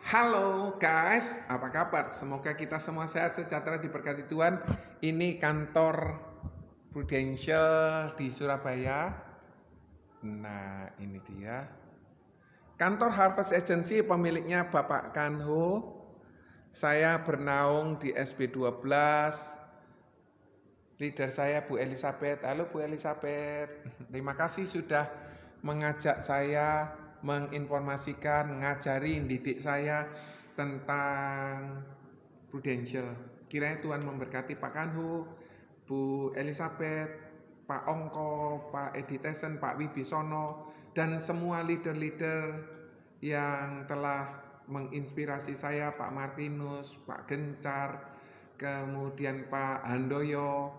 Halo guys, apa kabar? Semoga kita semua sehat, sejahtera, diberkati Tuhan. Ini kantor Prudential di Surabaya. Nah, ini dia. Kantor Harvest Agency, pemiliknya Bapak Kanho. Saya bernaung di SB12. Leader saya Bu Elizabeth. Halo Bu Elizabeth. Terima kasih sudah mengajak saya, menginformasikan, ngajari, didik saya tentang Prudential. Kiranya Tuhan memberkati Pak Kanhu, Bu Elizabeth, Pak Ongko, Pak Edi Tesen, Pak Wibisono, dan semua leader-leader yang telah menginspirasi saya, Pak Martinus, Pak Gencar, kemudian Pak Handoyo,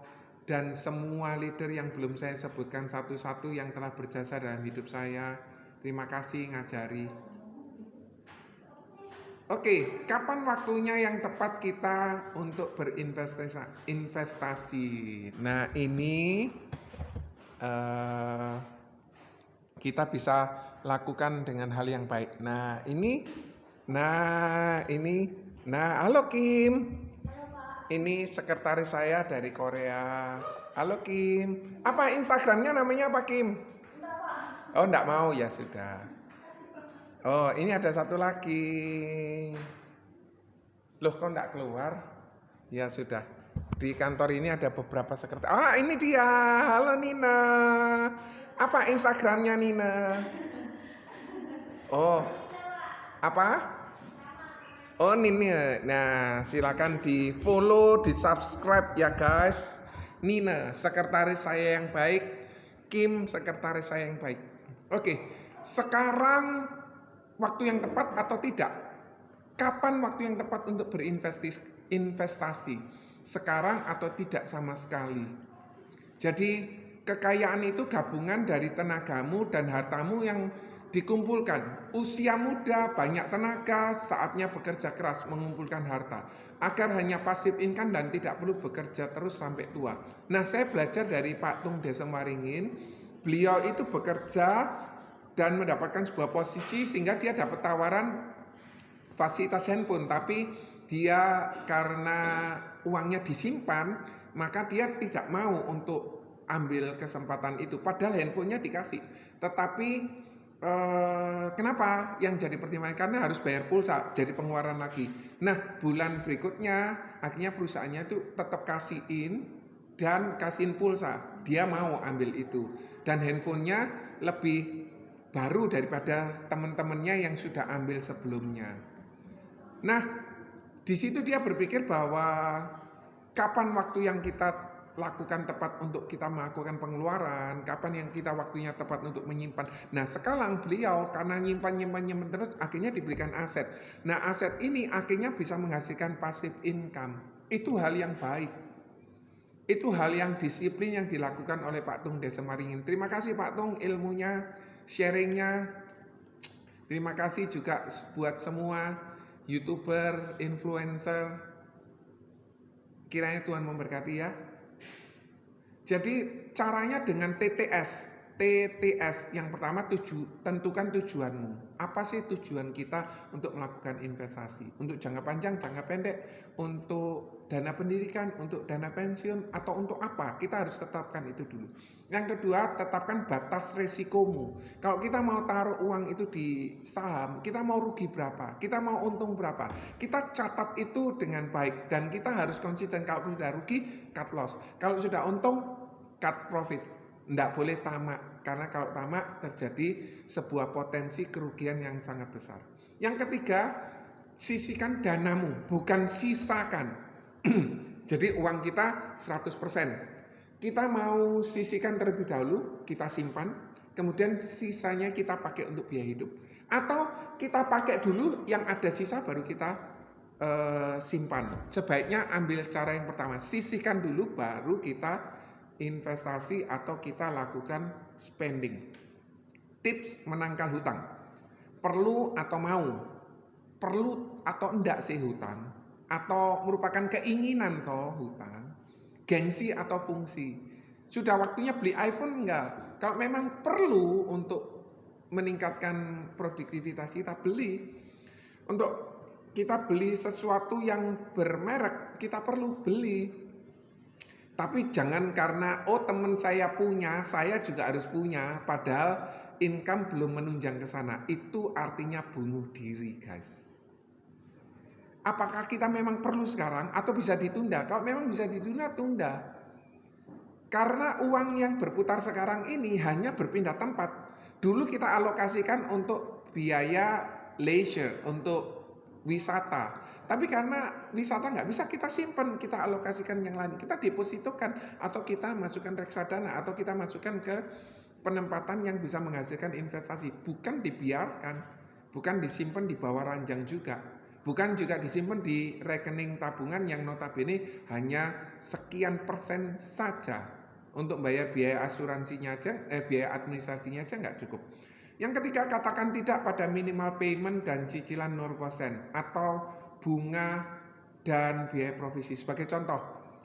dan semua leader yang belum saya sebutkan satu-satu yang telah berjasa dalam hidup saya. Terima kasih ngajari. Oke, kapan waktunya yang tepat kita untuk berinvestasi? Nah, ini kita bisa lakukan dengan hal yang baik. Halo Kim. Ini sekretaris saya dari Korea. Halo Kim. Apa Instagramnya namanya apa Kim? Oh, enggak mau ya sudah. Oh, ini ada satu lagi. Loh, kok enggak keluar? Ya sudah. Di kantor ini ada beberapa sekretaris. Ah, ini dia. Halo Nina. Apa Instagramnya Nina? Oh, apa? Oh, Nina. Nah, silakan di follow, di subscribe ya guys. Nina, sekretaris saya yang baik. Kim, sekretaris saya yang baik. Oke, sekarang waktu yang tepat atau tidak? Kapan waktu yang tepat untuk berinvestasi? Sekarang atau tidak sama sekali? Jadi, kekayaan itu gabungan dari tenagamu dan hartamu yang dikumpulkan. Usia muda, banyak tenaga, saatnya bekerja keras mengumpulkan harta agar hanya pasif income dan tidak perlu bekerja terus sampai tua. Nah, saya belajar dari Pak Tung Desemaringin. Beliau itu bekerja dan mendapatkan sebuah posisi sehingga dia dapat tawaran fasilitas handphone, tapi dia karena uangnya disimpan, maka dia tidak mau untuk ambil kesempatan itu. Padahal handphonenya dikasih, tetapi kenapa yang jadi pertimbangan? Karena harus bayar pulsa, jadi pengeluaran lagi. Nah, bulan berikutnya akhirnya perusahaannya itu tetap kasihin dan kasihin pulsa. Dia mau ambil itu, dan handphonenya lebih baru daripada teman-temannya yang sudah ambil sebelumnya. Nah, di situ dia berpikir bahwa kapan waktu yang kita lakukan tepat untuk kita melakukan pengeluaran, kapan yang kita waktunya tepat untuk menyimpan. Nah, sekarang beliau karena nyimpan terus akhirnya diberikan aset. Nah, aset ini akhirnya bisa menghasilkan passive income. Itu hal yang baik. Itu hal yang disiplin yang dilakukan oleh Pak Tung Desemaringin. Terima kasih Pak Tung ilmunya, sharingnya. Terima kasih juga buat semua YouTuber, influencer. Kiranya Tuhan memberkati ya. Jadi caranya dengan TTS. Yang pertama tentukan tujuanmu. Apa sih tujuan kita untuk melakukan investasi? Untuk jangka panjang, jangka pendek, untuk dana pendidikan, untuk dana pensiun, atau untuk apa? Kita harus tetapkan itu dulu. Yang kedua, tetapkan batas resikomu. Kalau kita mau taruh uang itu di saham, kita mau rugi berapa? Kita mau untung berapa? Kita catat itu dengan baik dan kita harus konsisten. Kalau sudah rugi, cut loss. Kalau sudah untung, cut profit. Tidak boleh tamak, karena kalau tamak terjadi sebuah potensi kerugian yang sangat besar. Yang ketiga, sisihkan danamu, bukan sisakan. Jadi uang kita 100%. Kita mau sisihkan terlebih dahulu, kita simpan, kemudian sisanya kita pakai untuk biaya hidup. Atau kita pakai dulu yang ada sisa baru kita simpan. Sebaiknya ambil cara yang pertama, sisihkan dulu baru kita investasi atau kita lakukan spending. Tips menangkal hutang. Perlu atau mau? Perlu atau enggak sih hutang? Atau merupakan keinginan toh hutang? Gengsi atau fungsi? Sudah waktunya beli iPhone enggak? Kalau memang perlu untuk meningkatkan produktivitas kita, beli. Untuk kita beli sesuatu yang bermerek, kita perlu beli. Tapi jangan karena teman saya punya, saya juga harus punya, padahal income belum menunjang ke sana. Itu artinya bunuh diri, guys. Apakah kita memang perlu sekarang atau bisa ditunda? Kalau memang bisa ditunda, tunda. Karena uang yang berputar sekarang ini hanya berpindah tempat. Dulu kita alokasikan untuk biaya leisure, untuk wisata. Tapi karena wisata nggak bisa kita simpan, kita alokasikan yang lain. Kita depositokan atau kita masukkan reksadana atau kita masukkan ke penempatan yang bisa menghasilkan investasi. Bukan dibiarkan, bukan disimpan di bawah ranjang juga. Bukan juga disimpan di rekening tabungan yang notabene hanya sekian persen saja. Untuk bayar biaya asuransinya aja, biaya administrasinya aja nggak cukup. Yang ketiga, katakan tidak pada minimal payment dan cicilan 0% atau bunga dan biaya provisi. Sebagai contoh,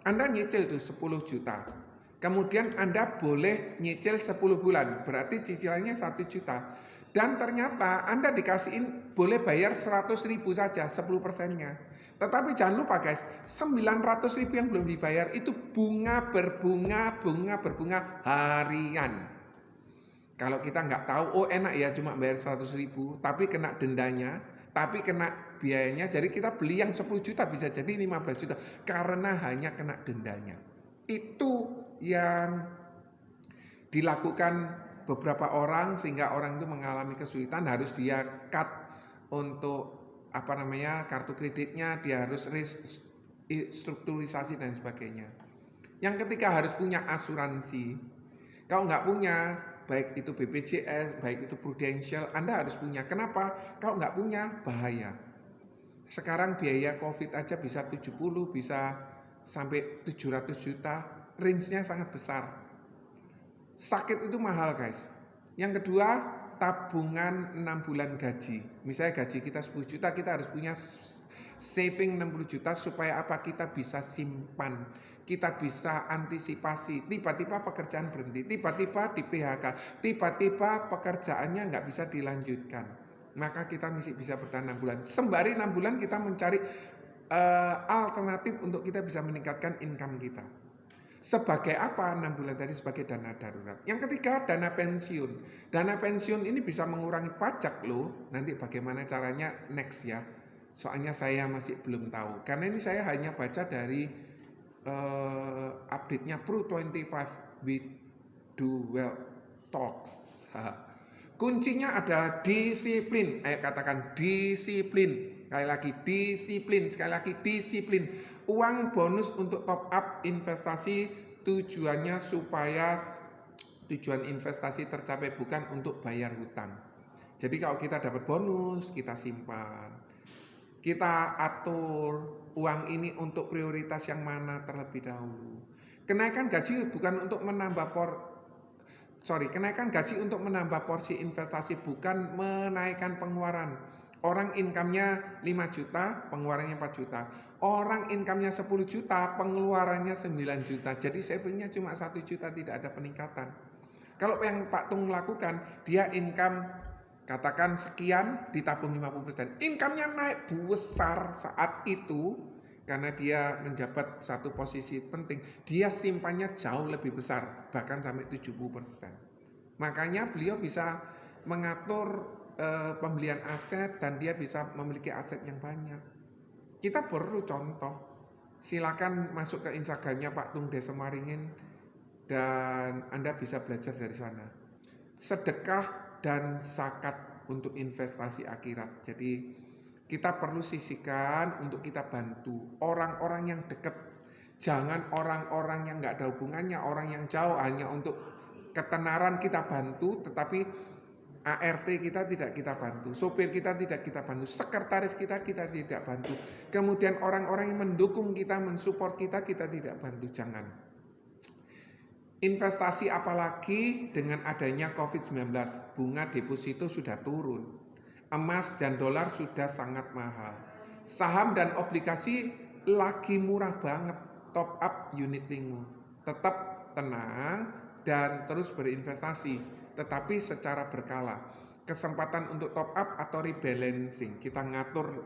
Anda nyicil tuh 10 juta. Kemudian Anda boleh nyicil 10 bulan, berarti cicilannya 1 juta. Dan ternyata Anda dikasihin boleh bayar 100.000 saja, 10%-nya. Tetapi jangan lupa guys, 900.000 yang belum dibayar itu bunga berbunga harian. Kalau kita nggak tahu, enak ya cuma bayar 100.000, tapi kena dendanya, tapi kena biayanya, jadi kita beli yang 10 juta bisa jadi 15 juta, karena hanya kena dendanya. Itu yang dilakukan beberapa orang, sehingga orang itu mengalami kesulitan, harus dia cut untuk kartu kreditnya, dia harus restrukturisasi dan sebagainya. Yang ketiga, harus punya asuransi. Kalau nggak punya, baik itu BPJS, baik itu Prudential, Anda harus punya. Kenapa? Kalau nggak punya, bahaya. Sekarang biaya COVID aja bisa 70, bisa sampai 700 juta, range-nya sangat besar. Sakit itu mahal guys. Yang kedua, tabungan 6 bulan gaji. Misalnya gaji kita 10 juta, kita harus punya saving 60 juta supaya apa? Kita bisa simpan, kita bisa antisipasi. Tiba-tiba pekerjaan berhenti, tiba-tiba di PHK, tiba-tiba pekerjaannya nggak bisa dilanjutkan. Maka kita mesti bisa bertahan 6 bulan. Sembari 6 bulan kita mencari alternatif untuk kita bisa meningkatkan income kita. Sebagai apa 6 bulan tadi? Sebagai dana darurat. Yang ketiga, dana pensiun. Dana pensiun ini bisa mengurangi pajak loh. Nanti bagaimana caranya next ya. Soalnya saya masih belum tahu. Karena ini saya hanya baca dari update-nya Pro25 with Do Well Talks. Kuncinya adalah disiplin. Ayo katakan disiplin. Sekali lagi disiplin, sekali lagi disiplin. Uang bonus untuk top up investasi tujuannya supaya tujuan investasi tercapai, bukan untuk bayar hutang. Jadi kalau kita dapat bonus, kita simpan. Kita atur uang ini untuk prioritas yang mana terlebih dahulu. Kenaikan gaji bukan untuk menambah kenaikan gaji untuk menambah porsi investasi, bukan menaikkan pengeluaran. Orang income-nya 5 juta, pengeluarannya 4 juta. Orang income-nya 10 juta, pengeluarannya 9 juta. Jadi saving-nya cuma 1 juta, tidak ada peningkatan. Kalau yang Pak Tung lakukan, dia income katakan sekian, ditabung 50%. Income-nya naik besar saat itu, karena dia menjabat satu posisi penting. Dia simpannya jauh lebih besar, bahkan sampai 70%. Makanya beliau bisa mengatur pembelian aset dan dia bisa memiliki aset yang banyak. Kita perlu contoh. Silakan masuk ke Instagramnya Pak Tung Desemaringin dan Anda bisa belajar dari sana. Sedekah dan zakat untuk investasi akhirat. Jadi kita perlu sisihkan untuk kita bantu orang-orang yang dekat. Jangan orang-orang yang nggak ada hubungannya, orang yang jauh hanya untuk ketenaran kita bantu, tetapi ART kita tidak kita bantu, sopir kita tidak kita bantu, sekretaris kita tidak bantu. Kemudian orang-orang yang mendukung kita, mensupport kita tidak bantu. Jangan. Investasi apalagi dengan adanya COVID-19, bunga deposito sudah turun. Emas dan dolar sudah sangat mahal. Saham dan obligasi lagi murah banget. Top up unit linkmu. Tetap tenang dan terus berinvestasi. Tetapi secara berkala. Kesempatan untuk top up atau rebalancing. Kita ngatur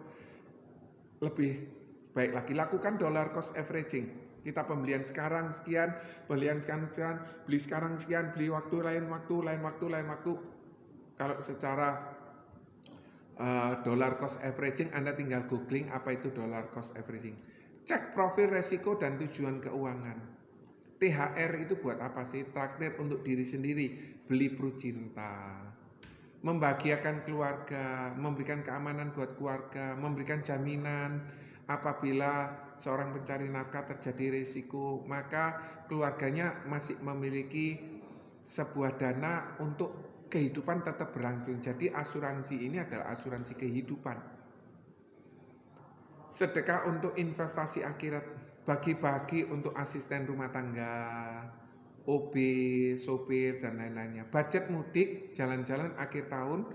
lebih baik lagi. Lakukan dollar cost averaging. Kita pembelian sekarang sekian, pembelian sekarang sekian, beli sekarang sekian, beli waktu lain waktu. Kalau secara dollar cost averaging, Anda tinggal googling apa itu dollar cost averaging. Cek profil resiko dan tujuan keuangan. THR itu buat apa sih? Traktir untuk diri sendiri, beli Prucinta, membahagiakan keluarga, memberikan keamanan buat keluarga, memberikan jaminan apabila seorang pencari nafkah terjadi risiko, maka keluarganya masih memiliki sebuah dana untuk kehidupan tetap berlangsung. Jadi asuransi ini adalah asuransi kehidupan. Sedekah untuk investasi akhirat, bagi-bagi untuk asisten rumah tangga, OB, sopir, dan lain-lainnya. Budget mudik, jalan-jalan akhir tahun,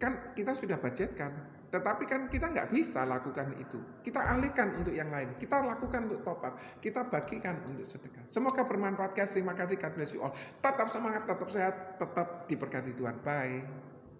kan kita sudah budgetkan. Tetapi kan kita nggak bisa lakukan itu. Kita alihkan untuk yang lain. Kita lakukan untuk top up. Kita bagikan untuk sedekah. Semoga bermanfaat guys. Terima kasih. God bless you all. Tetap semangat, tetap sehat, tetap diberkati Tuhan. Bye.